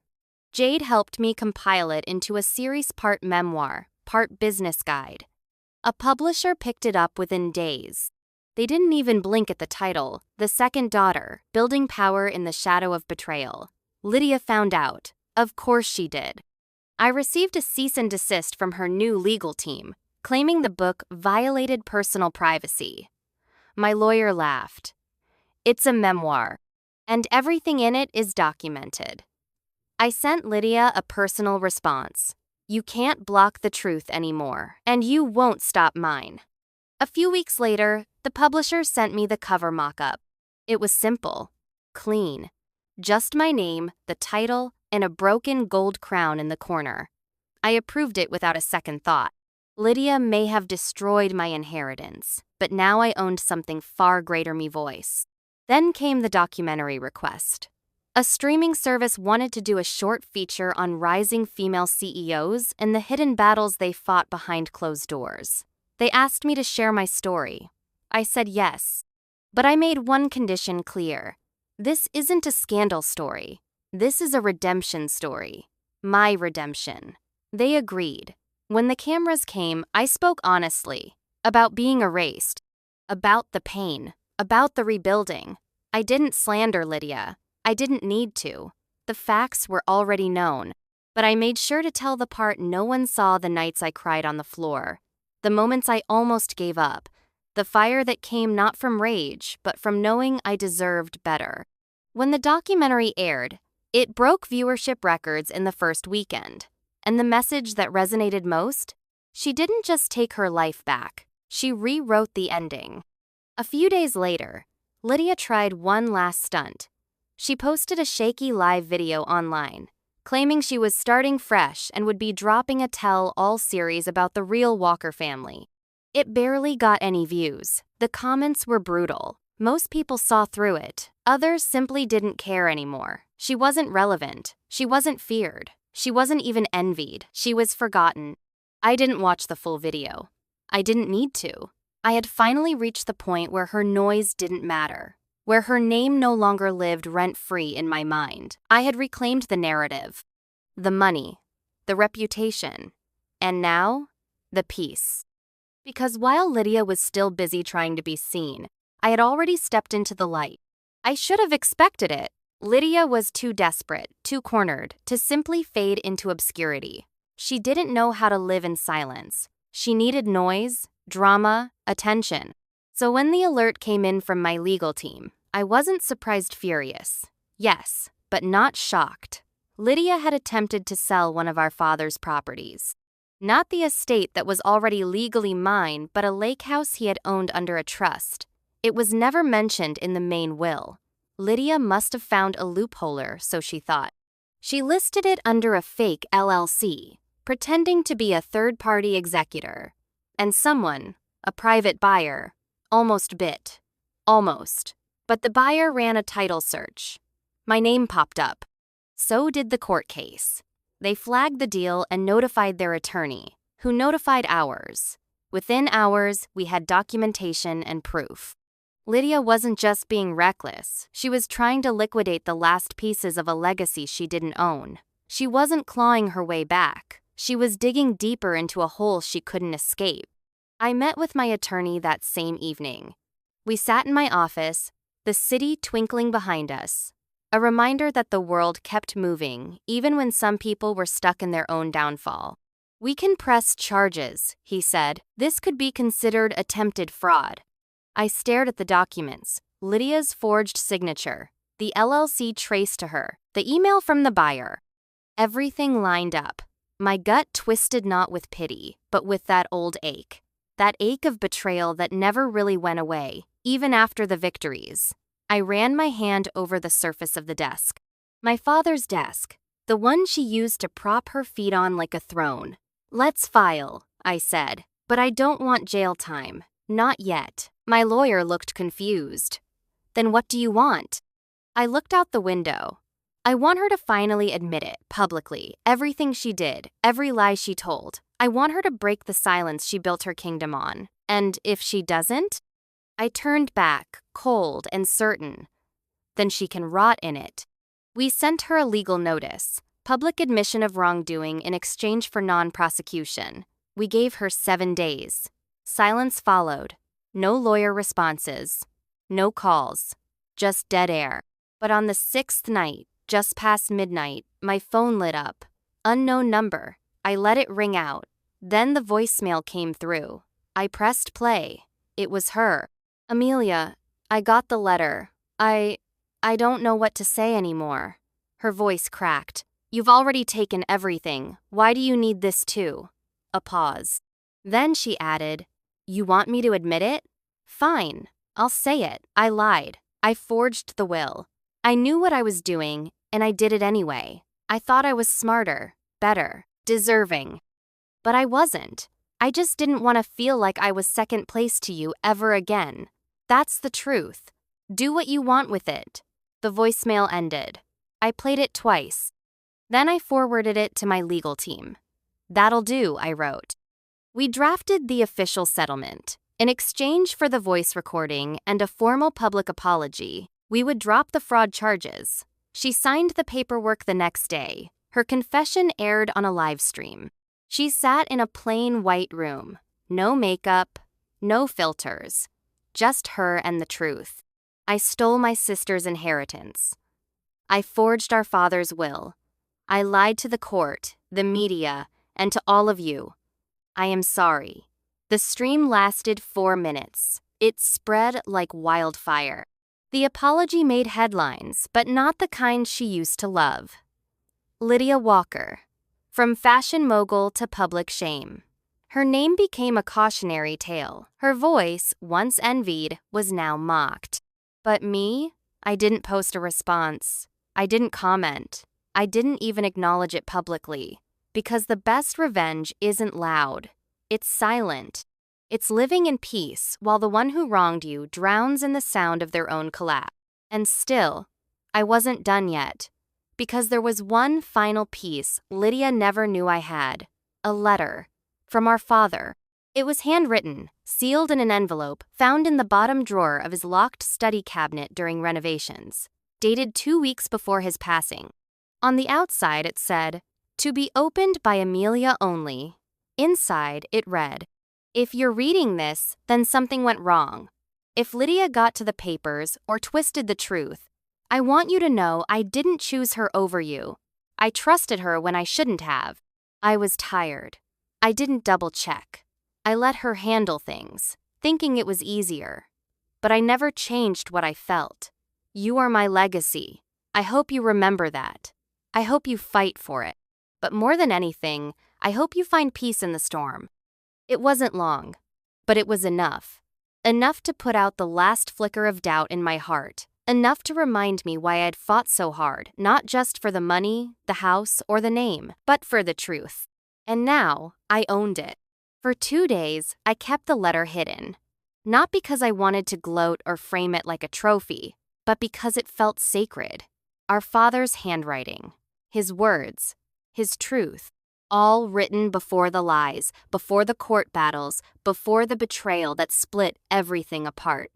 Jade helped me compile it into a series, part memoir, part business guide. A publisher picked it up within days. They didn't even blink at the title, The Second Daughter, Building Power in the Shadow of Betrayal. Lydia found out. Of course she did. I received a cease and desist from her new legal team, claiming the book violated personal privacy. My lawyer laughed. It's a memoir, and everything in it is documented. I sent Lydia a personal response. You can't block the truth anymore, and you won't stop mine. A few weeks later, the publisher sent me the cover mock-up. It was simple, clean. Just my name, the title, and a broken gold crown in the corner. I approved it without a second thought. Lydia may have destroyed my inheritance, but now I owned something far greater, my voice. Then came the documentary request. A streaming service wanted to do a short feature on rising female CEOs and the hidden battles they fought behind closed doors. They asked me to share my story. I said yes. But I made one condition clear. This isn't a scandal story. This is a redemption story. My redemption. They agreed. When the cameras came, I spoke honestly. About being erased. About the pain. About the rebuilding. I didn't slander Lydia. I didn't need to. The facts were already known. But I made sure to tell the part no one saw: the nights I cried on the floor. The moments I almost gave up. The fire that came not from rage, but from knowing I deserved better. When the documentary aired, it broke viewership records in the first weekend. And the message that resonated most? She didn't just take her life back. She rewrote the ending. A few days later, Lydia tried one last stunt. She posted a shaky live video online, claiming she was starting fresh and would be dropping a tell-all series about the real Walker family. It barely got any views. The comments were brutal. Most people saw through it. Others simply didn't care anymore. She wasn't relevant. She wasn't feared. She wasn't even envied. She was forgotten. I didn't watch the full video. I didn't need to. I had finally reached the point where her noise didn't matter, where her name no longer lived rent-free in my mind. I had reclaimed the narrative, the money, the reputation, and now, the peace. Because while Lydia was still busy trying to be seen, I had already stepped into the light. I should have expected it. Lydia was too desperate, too cornered, to simply fade into obscurity. She didn't know how to live in silence. She needed noise, drama, attention. So when the alert came in from my legal team, I wasn't surprised, furious. Yes, but not shocked. Lydia had attempted to sell one of our father's properties. Not the estate that was already legally mine, but a lake house he had owned under a trust. It was never mentioned in the main will. Lydia must have found a loopholer, so she thought. She listed it under a fake LLC, pretending to be a third-party executor. And someone, a private buyer, almost bit. Almost. But the buyer ran a title search. My name popped up. So did the court case. They flagged the deal and notified their attorney, who notified ours. Within hours, we had documentation and proof. Lydia wasn't just being reckless. She was trying to liquidate the last pieces of a legacy she didn't own. She wasn't clawing her way back. She was digging deeper into a hole she couldn't escape. I met with my attorney that same evening. We sat in my office, the city twinkling behind us. A reminder that the world kept moving, even when some people were stuck in their own downfall. "We can press charges," he said. "This could be considered attempted fraud." I stared at the documents, Lydia's forged signature, the LLC traced to her, the email from the buyer. Everything lined up. My gut twisted not with pity, but with that old ache. That ache of betrayal that never really went away, even after the victories. I ran my hand over the surface of the desk. My father's desk, the one she used to prop her feet on like a throne. "Let's file," I said, "but I don't want jail time. Not yet." My lawyer looked confused. "Then what do you want?" I looked out the window. I want her to finally admit it, publicly, everything she did, every lie she told. I want her to break the silence she built her kingdom on. And if she doesn't? I turned back, cold and certain. Then she can rot in it. We sent her a legal notice, public admission of wrongdoing in exchange for non-prosecution. We gave her 7 days. Silence followed. No lawyer responses. No calls. Just dead air. But on the 6th night, just past midnight, my phone lit up. Unknown number. I let it ring out. Then the voicemail came through. I pressed play. It was her. "Amelia, I got the letter. I don't know what to say anymore." Her voice cracked. "You've already taken everything. Why do you need this too?" A pause. Then she added, "You want me to admit it? Fine. I'll say it. I lied. I forged the will. I knew what I was doing, and I did it anyway. I thought I was smarter, better, deserving. But I wasn't. I just didn't want to feel like I was second place to you ever again. That's the truth. Do what you want with it. The voicemail ended. I played it twice. Then I forwarded it to my legal team. That'll do, I wrote. We drafted the official settlement. In exchange for the voice recording and a formal public apology, we would drop the fraud charges. She signed the paperwork the next day. Her confession aired on a live stream. She sat in a plain white room. No makeup, no filters. Just her and the truth. I stole my sister's inheritance. I forged our father's will. I lied to the court, the media, and to all of you. I am sorry. The stream lasted 4 minutes. It spread like wildfire. The apology made headlines, but not the kind she used to love. Lydia Walker. From fashion mogul to public shame. Her name became a cautionary tale. Her voice, once envied, was now mocked. But me? I didn't post a response. I didn't comment. I didn't even acknowledge it publicly. Because the best revenge isn't loud. It's silent. It's living in peace while the one who wronged you drowns in the sound of their own collapse. And still, I wasn't done yet. Because there was one final piece Lydia never knew I had. A letter. From our father. It was handwritten, sealed in an envelope, found in the bottom drawer of his locked study cabinet during renovations. Dated 2 weeks before his passing. On the outside it said, "To be opened by Amelia only." Inside it read, "If you're reading this, then something went wrong. If Lydia got to the papers or twisted the truth, I want you to know I didn't choose her over you. I trusted her when I shouldn't have. I was tired. I didn't double check. I let her handle things, thinking it was easier. But I never changed what I felt. You are my legacy. I hope you remember that. I hope you fight for it. But more than anything, I hope you find peace in the storm." It wasn't long, but it was enough. Enough to put out the last flicker of doubt in my heart. Enough to remind me why I had fought so hard, not just for the money, the house, or the name, but for the truth. And now, I owned it. For 2 days, I kept the letter hidden. Not because I wanted to gloat or frame it like a trophy, but because it felt sacred. Our father's handwriting, his words, his truth, all written before the lies, before the court battles, before the betrayal that split everything apart.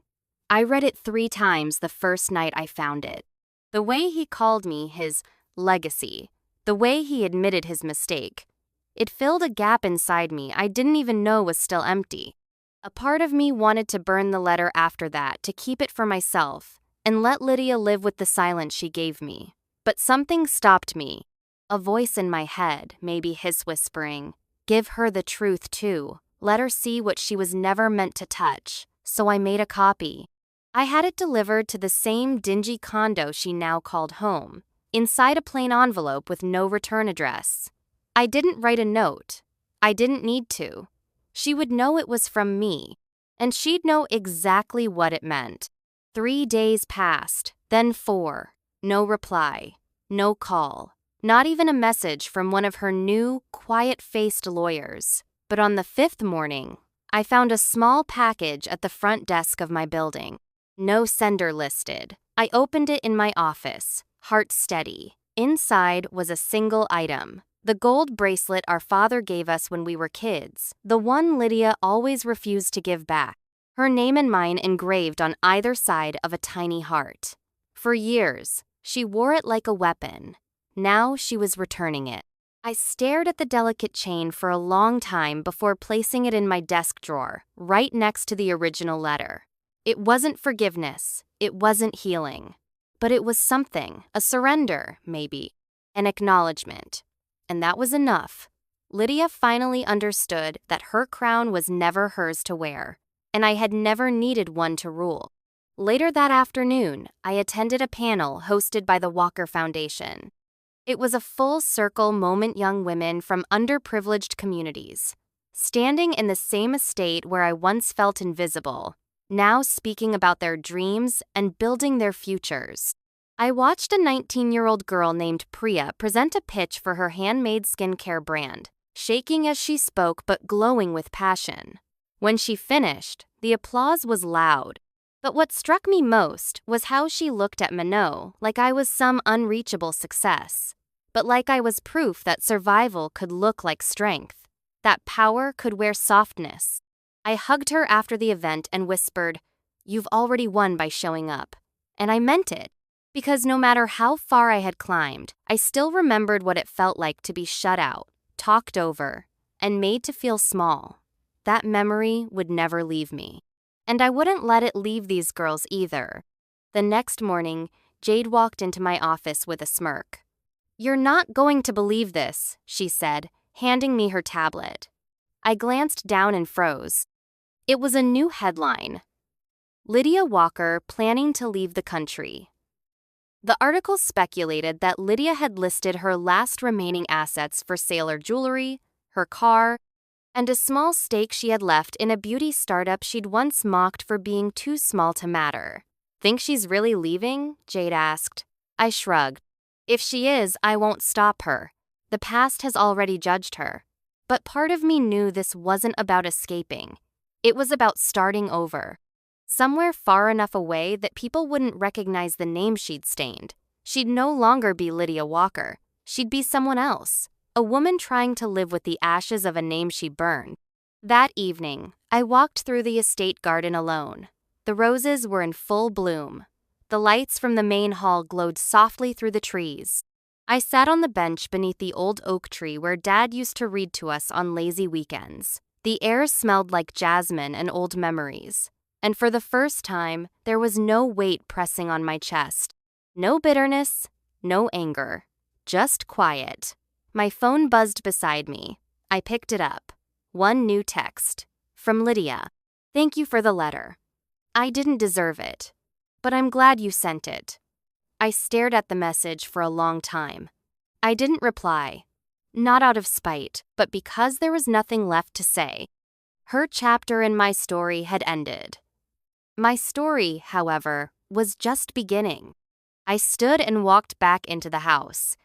I read it 3 times the first night I found it. The way he called me his legacy, the way he admitted his mistake, it filled a gap inside me I didn't even know was still empty. A part of me wanted to burn the letter after that to keep it for myself and let Lydia live with the silence she gave me. But something stopped me. A voice in my head, maybe his whispering, "Give her the truth too. Let her see what she was never meant to touch." So I made a copy. I had it delivered to the same dingy condo she now called home, inside a plain envelope with no return address. I didn't write a note. I didn't need to. She would know it was from me, and she'd know exactly what it meant. 3 days passed, then 4. No reply, no call, not even a message from one of her new, quiet-faced lawyers. But on the 5th morning, I found a small package at the front desk of my building. No sender listed. I opened it in my office, heart steady. Inside was a single item. The gold bracelet our father gave us when we were kids, the one Lydia always refused to give back. Her name and mine engraved on either side of a tiny heart. For years, she wore it like a weapon. Now she was returning it. I stared at the delicate chain for a long time before placing it in my desk drawer, right next to the original letter. It wasn't forgiveness. It wasn't healing. But it was something, a surrender, maybe, an acknowledgement. And that was enough. Lydia finally understood that her crown was never hers to wear, and I had never needed one to rule. Later that afternoon, I attended a panel hosted by the Walker Foundation. It was a full-circle moment young women from underprivileged communities, standing in the same estate where I once felt invisible, now speaking about their dreams and building their futures. I watched a 19-year-old girl named Priya present a pitch for her handmade skincare brand, shaking as she spoke but glowing with passion. When she finished, the applause was loud. But what struck me most was how she looked at Minot like I was some unreachable success, but like I was proof that survival could look like strength, that power could wear softness. I hugged her after the event and whispered, "You've already won by showing up." And I meant it, because no matter how far I had climbed, I still remembered what it felt like to be shut out, talked over, and made to feel small. That memory would never leave me. And I wouldn't let it leave these girls either. The next morning, Jade walked into my office with a smirk. "You're not going to believe this," she said, handing me her tablet. I glanced down and froze. It was a new headline: Lydia Walker planning to leave the country. The article speculated that Lydia had listed her last remaining assets for sale: jewelry, her car, and a small stake she had left in a beauty startup she'd once mocked for being too small to matter. "Think she's really leaving?" Jade asked. I shrugged. "If she is, I won't stop her. The past has already judged her." But part of me knew this wasn't about escaping. It was about starting over. Somewhere far enough away that people wouldn't recognize the name she'd stained. She'd no longer be Lydia Walker. She'd be someone else. A woman trying to live with the ashes of a name she burned. That evening, I walked through the estate garden alone. The roses were in full bloom. The lights from the main hall glowed softly through the trees. I sat on the bench beneath the old oak tree where Dad used to read to us on lazy weekends. The air smelled like jasmine and old memories. And for the first time, there was no weight pressing on my chest. No bitterness, no anger. Just quiet. My phone buzzed beside me. I picked it up. One new text. From Lydia. "Thank you for the letter. I didn't deserve it, but I'm glad you sent it." I stared at the message for a long time. I didn't reply. Not out of spite, but because there was nothing left to say. Her chapter in my story had ended. My story, however, was just beginning. I stood and walked back into the house.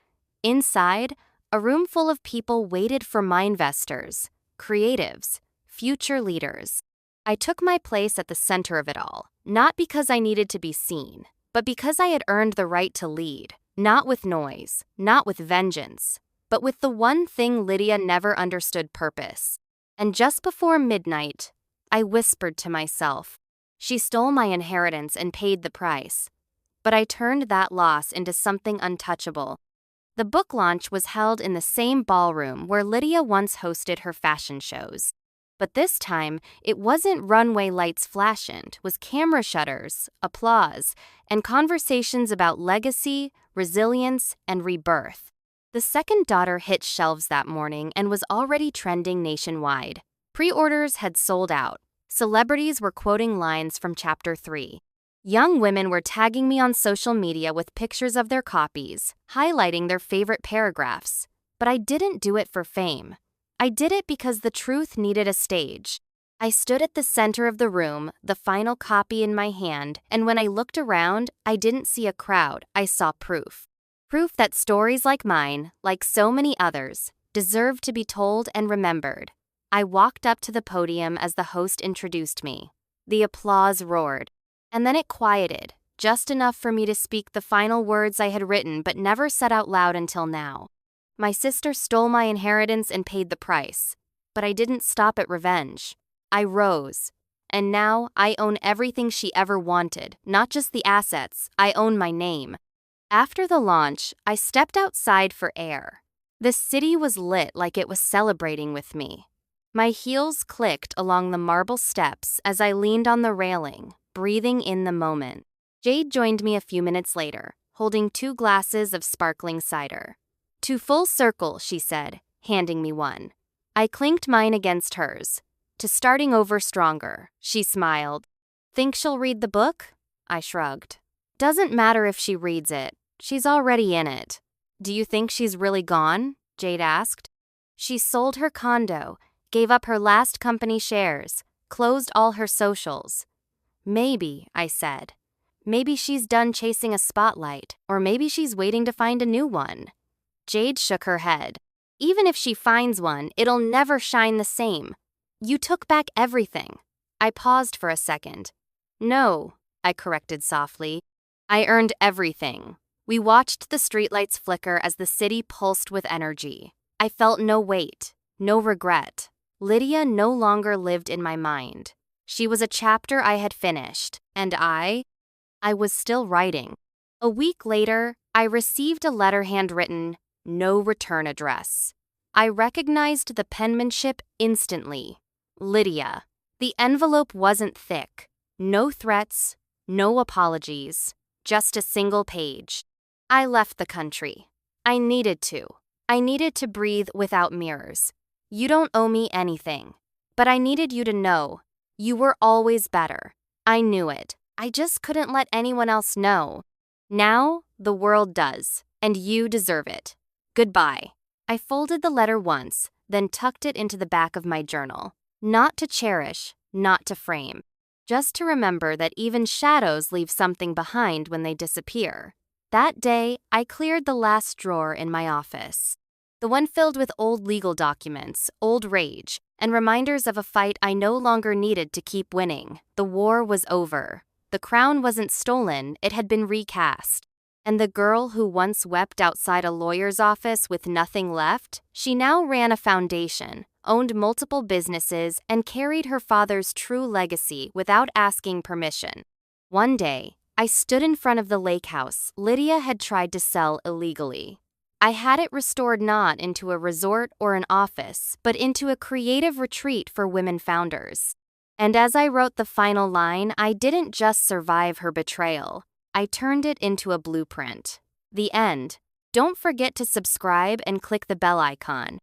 Inside, a room full of people waited for my investors, creatives, future leaders. I took my place at the center of it all, not because I needed to be seen, but because I had earned the right to lead, not with noise, not with vengeance, but with the one thing Lydia never understood: purpose. And just before midnight, I whispered to myself, "She stole my inheritance and paid the price." But I turned that loss into something untouchable. The book launch was held in the same ballroom where Lydia once hosted her fashion shows. But this time, it wasn't runway lights flashing, it was camera shutters, applause, and conversations about legacy, resilience, and rebirth. The second daughter hit shelves that morning and was already trending nationwide. Pre-orders had sold out. Celebrities were quoting lines from Chapter 3. Young women were tagging me on social media with pictures of their copies, highlighting their favorite paragraphs. But I didn't do it for fame. I did it because the truth needed a stage. I stood at the center of the room, the final copy in my hand, and when I looked around, I didn't see a crowd, I saw proof. Proof that stories like mine, like so many others, deserve to be told and remembered. I walked up to the podium as the host introduced me. The applause roared. And then it quieted, just enough for me to speak the final words I had written but never said out loud until now. My sister stole my inheritance and paid the price. But I didn't stop at revenge. I rose. And now I own everything she ever wanted, not just the assets. I own my name. After the launch, I stepped outside for air. The city was lit like it was celebrating with me. My heels clicked along the marble steps as I leaned on the railing, breathing in the moment. Jade joined me a few minutes later, holding 2 glasses of sparkling cider. "To full circle," she said, handing me one. I clinked mine against hers. "To starting over stronger," she smiled. "Think she'll read the book?" I shrugged. "Doesn't matter if she reads it. She's already in it." "Do you think she's really gone?" Jade asked. "She sold her condo, gave up her last company shares, closed all her socials." "Maybe," I said. "Maybe she's done chasing a spotlight, or maybe she's waiting to find a new one." Jade shook her head. "Even if she finds one, it'll never shine the same. You took back everything." I paused for a second. "No, I corrected softly. I earned everything. We watched the streetlights flicker as the city pulsed with energy. I felt no weight, no regret. Lydia no longer lived in my mind. She was a chapter I had finished, and I was still writing. A week later, I received a letter handwritten, "No return address." I recognized the penmanship instantly. Lydia. The envelope wasn't thick. No threats, no apologies, just a single page. I left the country. I needed to. I needed to breathe without mirrors. You don't owe me anything. But I needed you to know. You were always better. I knew it. I just couldn't let anyone else know. Now, the world does, and you deserve it. Goodbye. I folded the letter once, then tucked it into the back of my journal. Not to cherish, not to frame. Just to remember that even shadows leave something behind when they disappear. That day, I cleared the last drawer in my office. The one filled with old legal documents, old rage, and reminders of a fight I no longer needed to keep winning. The war was over. The crown wasn't stolen, it had been recast. And the girl who once wept outside a lawyer's office with nothing left, she now ran a foundation, owned multiple businesses, and carried her father's true legacy without asking permission. One day, I stood in front of the lake house Lydia had tried to sell illegally. I had it restored not into a resort or an office, but into a creative retreat for women founders. And as I wrote the final line, I didn't just survive her betrayal. I turned it into a blueprint. The end. Don't forget to subscribe and click the bell icon.